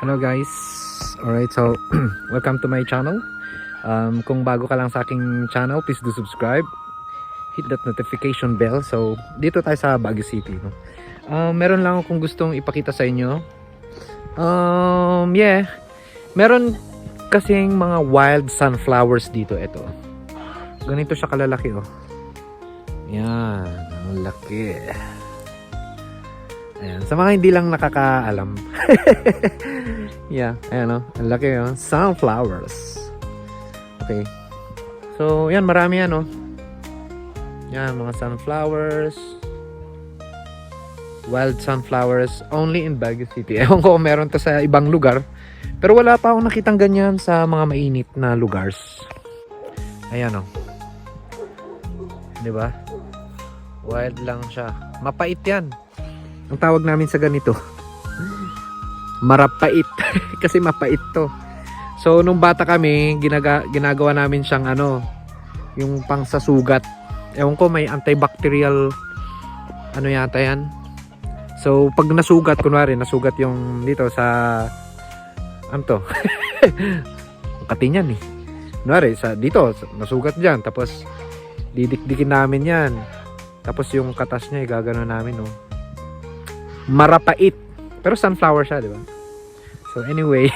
Hello guys. Alright, so welcome to my channel. Kung bago ka lang sa aking channel, please do subscribe. Hit that notification bell. So dito tayo sa Baguio City, no? Meron lang akong gustong ipakita sa inyo. Meron kasing mga wild sunflowers dito. Ito. Ganito siya kalalaki, oh. Yan, ang laki. Ayan, sa mga hindi lang nakakaalam. Yeah, ayan o, ang laki o, sunflowers. Okay. So, yan, marami yan o. Yan, mga sunflowers. Wild sunflowers only in Baguio City. Ewan ko kung meron to sa ibang lugar. Pero wala pa akong nakitang ganyan sa mga mainit na lugars. Ayan o. Diba? Wild lang siya. Mapait yan. Ang tawag namin sa ganito, marapait. Kasi mapait to. So nung bata kami, ginagawa namin siyang yung pang sa sugat. Ewan ko, may antibacterial yata yan. So pag nasugat, kunwari nasugat yung dito sa katin yan eh. Kunwari dito nasugat dyan, tapos didikdikin namin yan. Tapos yung katas niya gagano namin, no. Marapait. Pero sunflower siya, di ba? So anyway,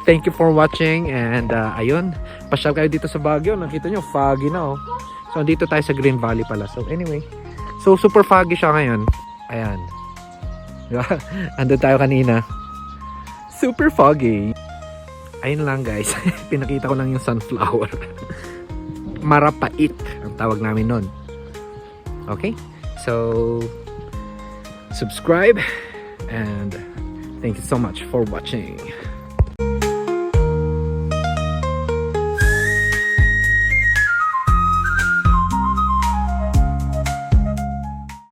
thank you for watching, and ayun, pasyal kayo dito sa Baguio. Nakita nyo, foggy na oh. So dito tayo sa Green Valley pala. So anyway, so super foggy siya ngayon. Ayan. Diba? Andun tayo kanina. Super foggy. Ayun lang guys. Pinakita ko lang yung sunflower. Marapait ang tawag namin nun. Okay? So subscribe, and thank you so much for watching.